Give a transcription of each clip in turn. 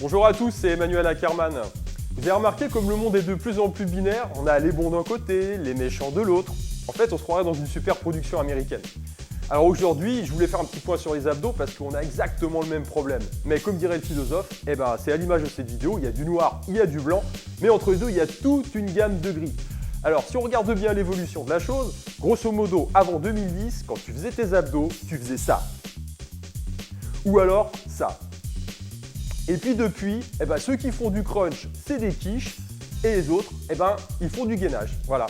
Bonjour à tous, c'est Emmanuel Ackerman. Vous avez remarqué comme le monde est de plus en plus binaire, on a les bons d'un côté, les méchants de l'autre. En fait, on se croirait dans une super production américaine. Alors aujourd'hui, je voulais faire un petit point sur les abdos parce qu'on a exactement le même problème. Mais comme dirait le philosophe, c'est à l'image de cette vidéo, il y a du noir, il y a du blanc, mais entre les deux, il y a toute une gamme de gris. Alors si on regarde bien l'évolution de la chose, grosso modo, avant 2010, quand tu faisais tes abdos, tu faisais ça. Ou alors ça. Et puis depuis, ceux qui font du crunch, c'est des quiches, et les autres, ils font du gainage. Voilà.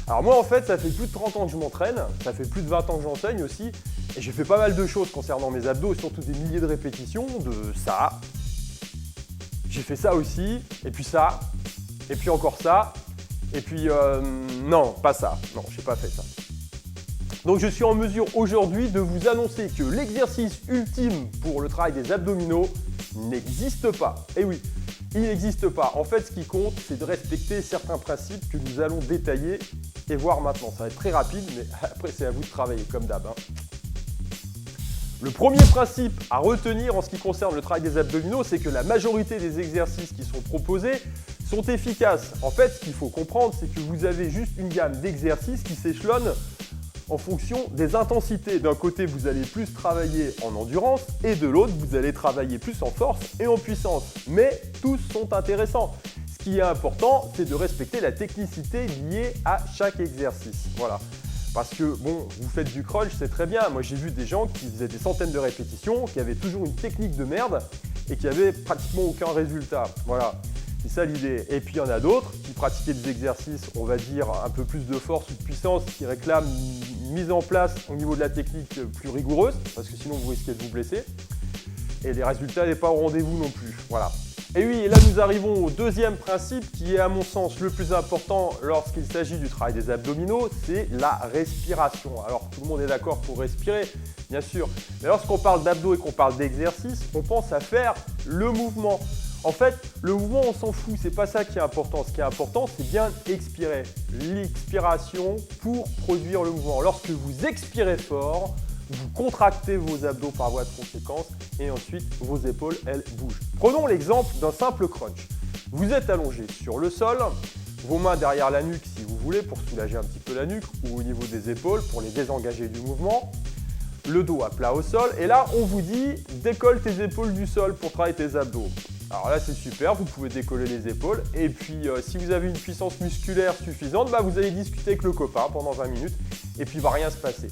Alors moi en fait, ça fait plus de 30 ans que je m'entraîne, ça fait plus de 20 ans que j'enseigne aussi, et j'ai fait pas mal de choses concernant mes abdos, surtout des milliers de répétitions, de ça. J'ai fait ça aussi, et puis ça, et puis encore ça, et puis non, pas ça, non, j'ai pas fait ça. Donc je suis en mesure aujourd'hui de vous annoncer que l'exercice ultime pour le travail des abdominaux n'existe pas. Et oui, il n'existe pas. En fait, ce qui compte, c'est de respecter certains principes que nous allons détailler et voir maintenant. Ça va être très rapide, mais après, c'est à vous de travailler, comme d'hab. Le premier principe à retenir en ce qui concerne le travail des abdominaux, c'est que la majorité des exercices qui sont proposés sont efficaces. En fait, ce qu'il faut comprendre, c'est que vous avez juste une gamme d'exercices qui s'échelonnent en fonction des intensités. D'un côté, vous allez plus travailler en endurance et de l'autre, vous allez travailler plus en force et en puissance. Mais tous sont intéressants. Ce qui est important, c'est de respecter la technicité liée à chaque exercice. Voilà. Parce que, bon, vous faites du crunch, c'est très bien. Moi, j'ai vu des gens qui faisaient des centaines de répétitions, qui avaient toujours une technique de merde et qui n'avaient pratiquement aucun résultat. Voilà. C'est ça l'idée. Et puis il y en a d'autres qui pratiquaient des exercices, on va dire, un peu plus de force ou de puissance, qui réclament une mise en place au niveau de la technique plus rigoureuse, parce que sinon vous risquez de vous blesser. Et les résultats n'est pas au rendez-vous non plus. Voilà. Et oui, et là nous arrivons au deuxième principe qui est à mon sens le plus important lorsqu'il s'agit du travail des abdominaux, c'est la respiration. Alors tout le monde est d'accord pour respirer, bien sûr. Mais lorsqu'on parle d'abdos et qu'on parle d'exercice, on pense à faire le mouvement. En fait, le mouvement, on s'en fout, c'est pas ça qui est important. Ce qui est important, c'est bien expirer. L'expiration pour produire le mouvement. Lorsque vous expirez fort, vous contractez vos abdos par voie de conséquence et ensuite vos épaules, elles bougent. Prenons l'exemple d'un simple crunch. Vous êtes allongé sur le sol, vos mains derrière la nuque si vous voulez pour soulager un petit peu la nuque ou au niveau des épaules pour les désengager du mouvement. Le dos à plat au sol et là, on vous dit décolle tes épaules du sol pour travailler tes abdos. Alors là, c'est super, vous pouvez décoller les épaules et puis si vous avez une puissance musculaire suffisante, vous allez discuter avec le copain pendant 20 minutes et puis il ne va rien se passer.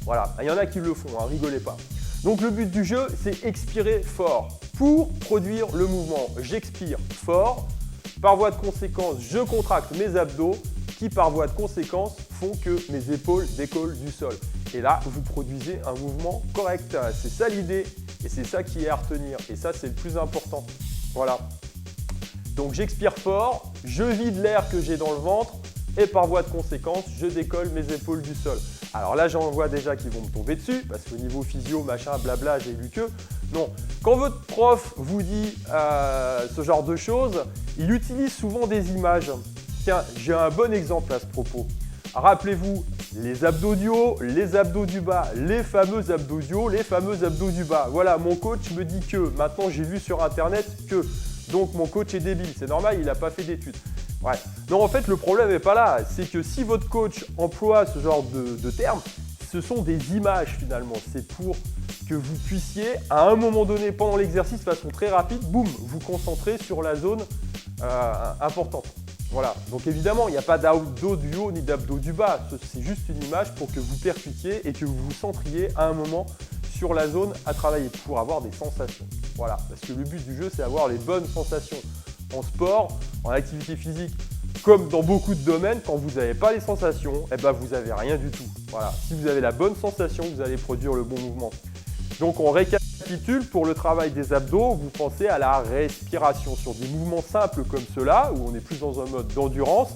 Voilà, il y en a qui le font, rigolez pas. Donc le but du jeu, c'est expirer fort pour produire le mouvement. J'expire fort, par voie de conséquence, je contracte mes abdos qui par voie de conséquence font que mes épaules décollent du sol. Et là, vous produisez un mouvement correct. C'est ça l'idée et c'est ça qui est à retenir. Et ça, c'est le plus important. Voilà. Donc j'expire fort, je vide l'air que j'ai dans le ventre et par voie de conséquence, je décolle mes épaules du sol. Alors là, j'en vois déjà qui vont me tomber dessus parce qu'au niveau physio, machin, blabla, j'ai lu que. Non, quand votre prof vous dit ce genre de choses, il utilise souvent des images. Tiens, j'ai un bon exemple à ce propos. Rappelez-vous, les abdos du haut, les abdos du bas, les fameux abdos du haut, les fameux abdos du bas. Voilà, mon coach me dit que. Maintenant, j'ai vu sur Internet que. Donc, mon coach est débile. C'est normal, il n'a pas fait d'études. Ouais. Non, en fait, le problème n'est pas là. C'est que si votre coach emploie ce genre de termes, ce sont des images finalement. C'est pour que vous puissiez, à un moment donné, pendant l'exercice, de façon très rapide, boum, vous concentrer sur la zone importante. Voilà, donc évidemment, il n'y a pas d'abdos du haut ni d'abdos du bas. C'est juste une image pour que vous percutiez et que vous vous centriez à un moment sur la zone à travailler pour avoir des sensations. Voilà, parce que le but du jeu, c'est avoir les bonnes sensations. En sport, en activité physique, comme dans beaucoup de domaines, quand vous n'avez pas les sensations, vous n'avez rien du tout. Voilà, si vous avez la bonne sensation, vous allez produire le bon mouvement. Donc on récapitule, pour le travail des abdos, vous pensez à la respiration. Sur des mouvements simples comme ceux-là, où on est plus dans un mode d'endurance,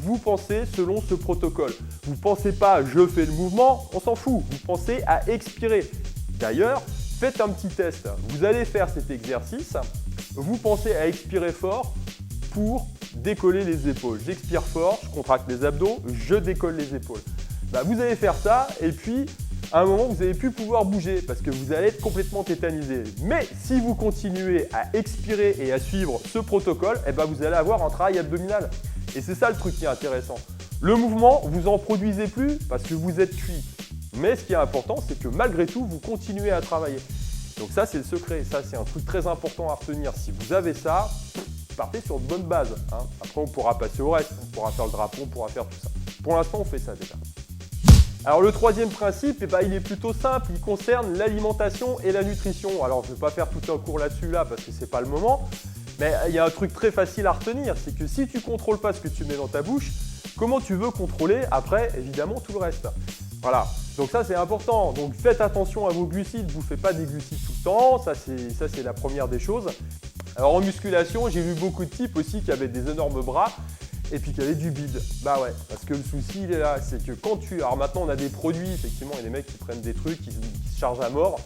vous pensez selon ce protocole. Vous ne pensez pas « je fais le mouvement », on s'en fout. Vous pensez à expirer. D'ailleurs, faites un petit test. Vous allez faire cet exercice, vous pensez à expirer fort pour décoller les épaules. J'expire fort, je contracte les abdos, je décolle les épaules. Vous allez faire ça et puis à un moment, vous n'allez plus pouvoir bouger parce que vous allez être complètement tétanisé. Mais si vous continuez à expirer et à suivre ce protocole, eh ben, vous allez avoir un travail abdominal. Et c'est ça le truc qui est intéressant. Le mouvement, vous n'en produisez plus parce que vous êtes cuit. Mais ce qui est important, c'est que malgré tout, vous continuez à travailler. Donc ça, c'est le secret. Ça, c'est un truc très important à retenir. Si vous avez ça, partez sur de bonnes bases. Hein. Après, on pourra passer au reste. On pourra faire le drapeau, on pourra faire tout ça. Pour l'instant, on fait ça déjà. Alors le troisième principe, eh ben, il est plutôt simple. Il concerne l'alimentation et la nutrition. Alors, je ne vais pas faire tout un cours là-dessus là parce que ce n'est pas le moment. Mais il y a un truc très facile à retenir. C'est que si tu ne contrôles pas ce que tu mets dans ta bouche, comment tu veux contrôler après, évidemment, tout le reste. Voilà. Donc ça, c'est important. Donc faites attention à vos glucides. Vous ne faites pas des glucides tout le temps. Ça, c'est la première des choses. Alors en musculation, j'ai vu beaucoup de types aussi qui avaient des énormes bras et puis qui avaient du bide. Bah ouais, parce que le souci, il est là. C'est que quand tu... Alors maintenant, on a des produits. Effectivement, il y a des mecs qui prennent des trucs, qui se chargent à mort.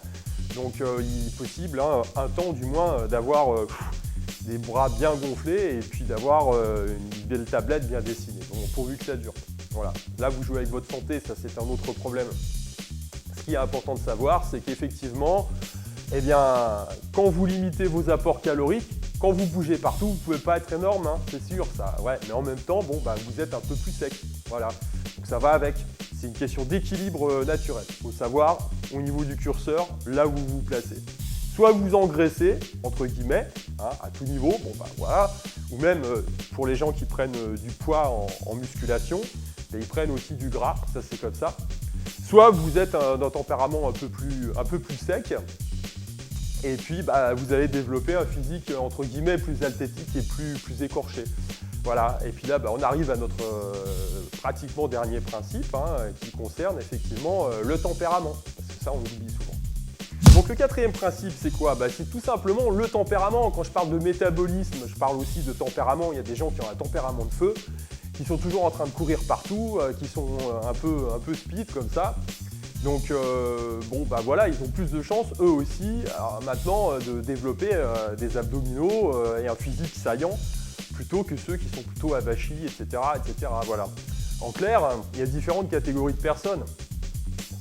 Donc il est possible, hein, un temps du moins, d'avoir des bras bien gonflés et puis d'avoir une belle tablette bien dessinée. Donc pourvu que ça dure. Voilà. Là, vous jouez avec votre santé, ça c'est un autre problème. Ce qui est important de savoir, c'est qu'effectivement, eh bien, quand vous limitez vos apports caloriques, quand vous bougez partout, vous ne pouvez pas être énorme, hein, c'est sûr, ça. Ouais, mais en même temps, bon, bah, vous êtes un peu plus sec. Voilà. Donc ça va avec. C'est une question d'équilibre naturel. Il faut savoir, au niveau du curseur, là où vous vous placez. Soit vous engraissez, entre guillemets, hein, à tout niveau, bon, bah, voilà. Ou même pour les gens qui prennent du poids en musculation, et ils prennent aussi du gras, ça c'est comme ça. Soit vous êtes d'un tempérament un peu plus sec, et puis bah, vous allez développer un physique entre guillemets plus althétique et plus écorché. Voilà, et puis là bah, on arrive à notre pratiquement dernier principe, hein, qui concerne effectivement le tempérament, parce que ça on oublie souvent. Donc le quatrième principe, c'est quoi? Bah, c'est tout simplement le tempérament. Quand je parle de métabolisme, je parle aussi de tempérament. Il y a des gens qui ont un tempérament de feu, qui sont toujours en train de courir partout, qui sont un peu speed comme ça. Donc bon bah voilà, ils ont plus de chances eux aussi maintenant de développer des abdominaux et un physique saillant plutôt que ceux qui sont plutôt avachis, etc., etc. Voilà. En clair, il y a différentes catégories de personnes.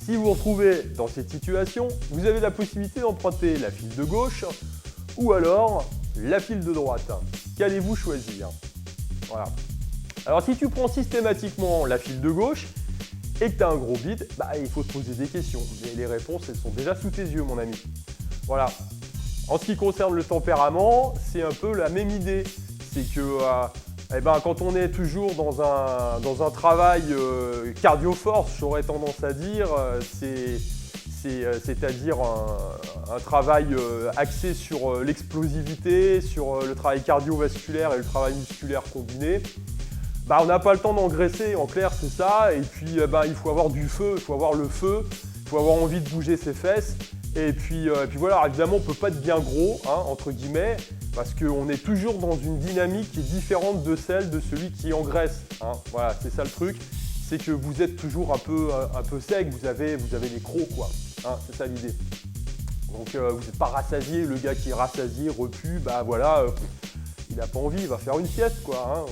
Si vous vous retrouvez dans cette situation, vous avez la possibilité d'emprunter la file de gauche ou alors la file de droite. Qu'allez-vous choisir? Voilà. Alors si tu prends systématiquement la file de gauche et que tu as un gros bide, bah, il faut te poser des questions. Et les réponses, elles sont déjà sous tes yeux, mon ami. Voilà. En ce qui concerne le tempérament, c'est un peu la même idée. C'est que eh ben, quand on est toujours dans un travail cardio-force, j'aurais tendance à dire, c'est-à-dire un travail axé sur l'explosivité, sur le travail cardiovasculaire et le travail musculaire combiné, bah, on n'a pas le temps d'engraisser, en clair c'est ça, et puis bah, il faut avoir du feu, il faut avoir le feu, il faut avoir envie de bouger ses fesses, et puis voilà, évidemment on ne peut pas être bien gros, hein, entre guillemets, parce qu'on est toujours dans une dynamique qui est différente de celle de celui qui engraisse. Hein. Voilà, c'est ça le truc, c'est que vous êtes toujours un peu sec, vous avez les crocs, quoi. Hein, c'est ça l'idée. Donc vous n'êtes pas rassasié, le gars qui est rassasié, repu, bah voilà, il n'a pas envie, il va faire une sieste, quoi. Hein.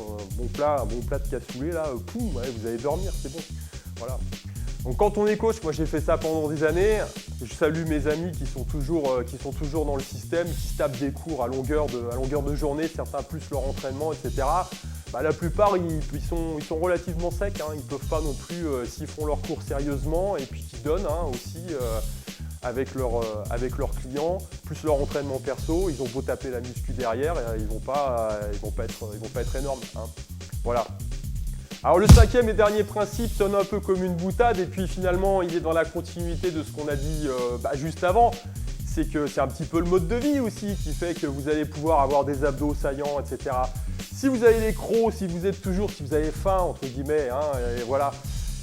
Un bon plat de cassoulet, là, poum, ouais, vous allez dormir, c'est bon. Voilà. Donc quand on est coach, moi j'ai fait ça pendant des années, je salue mes amis qui sont toujours dans le système, qui se tapent des cours à longueur de journée, certains plus leur entraînement, etc. Bah, la plupart, ils sont relativement secs, hein, ils ne peuvent pas non plus, s'ils font leurs cours sérieusement, et puis qu'ils donnent hein, aussi avec leurs clients, plus leur entraînement perso, ils ont beau taper la muscu derrière, ils vont pas être énormes. Hein. Voilà. Alors le cinquième et dernier principe sonne un peu comme une boutade et puis finalement il est dans la continuité de ce qu'on a dit juste avant. C'est que c'est un petit peu le mode de vie aussi qui fait que vous allez pouvoir avoir des abdos saillants, etc. Si vous avez les crocs, si vous avez faim entre guillemets, hein, et voilà,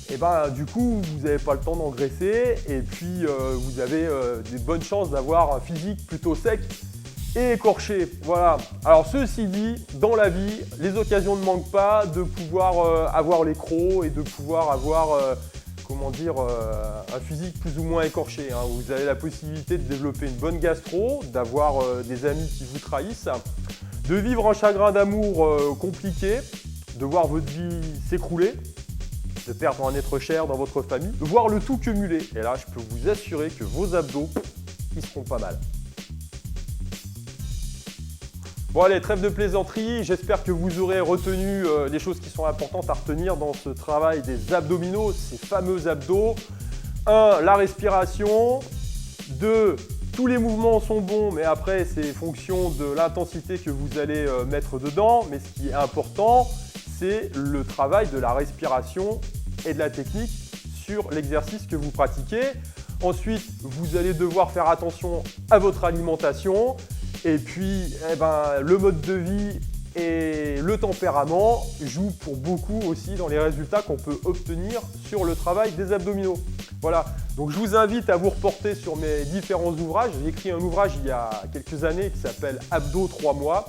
et ben du coup vous n'avez pas le temps d'engraisser et puis vous avez des bonnes chances d'avoir un physique plutôt sec et écorché. Voilà. Alors ceci dit, dans la vie, les occasions ne manquent pas de pouvoir avoir les crocs et de pouvoir avoir un physique plus ou moins écorché. Hein. Vous avez la possibilité de développer une bonne gastro, d'avoir des amis qui vous trahissent, de vivre un chagrin d'amour compliqué, de voir votre vie s'écrouler. de perdre un être cher dans votre famille, voire le tout cumulé. Et là, je peux vous assurer que vos abdos, ils seront pas mal. Bon allez, trêve de plaisanterie, j'espère que vous aurez retenu les choses qui sont importantes à retenir dans ce travail des abdominaux, ces fameux abdos. 1. La respiration. 2. Tous les mouvements sont bons, mais après c'est fonction de l'intensité que vous allez mettre dedans. Mais ce qui est important, c'est le travail de la respiration et de la technique sur l'exercice que vous pratiquez. Ensuite, vous allez devoir faire attention à votre alimentation. Et puis, le mode de vie et le tempérament jouent pour beaucoup aussi dans les résultats qu'on peut obtenir sur le travail des abdominaux. Voilà, donc je vous invite à vous reporter sur mes différents ouvrages. J'ai écrit un ouvrage il y a quelques années qui s'appelle Abdos 3 mois.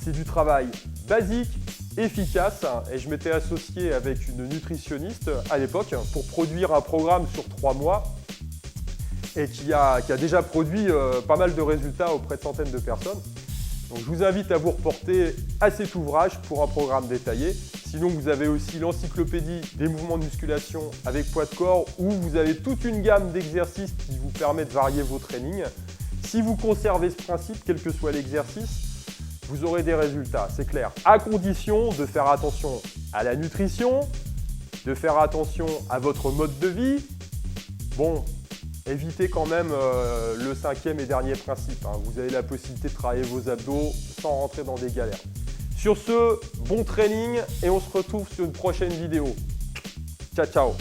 C'est du travail basique, efficace, et je m'étais associé avec une nutritionniste à l'époque pour produire un programme sur 3 mois. Et qui a déjà produit pas mal de résultats auprès de centaines de personnes. Donc je vous invite à vous reporter à cet ouvrage pour un programme détaillé. Sinon, vous avez aussi l'encyclopédie des mouvements de musculation avec poids de corps où vous avez toute une gamme d'exercices qui vous permet de varier vos trainings. Si vous conservez ce principe, quel que soit l'exercice, vous aurez des résultats, c'est clair. À condition de faire attention à la nutrition, de faire attention à votre mode de vie. Bon, évitez quand même le 5e et dernier principe. Vous avez la possibilité de travailler vos abdos sans rentrer dans des galères. Sur ce, bon training et on se retrouve sur une prochaine vidéo. Ciao, ciao!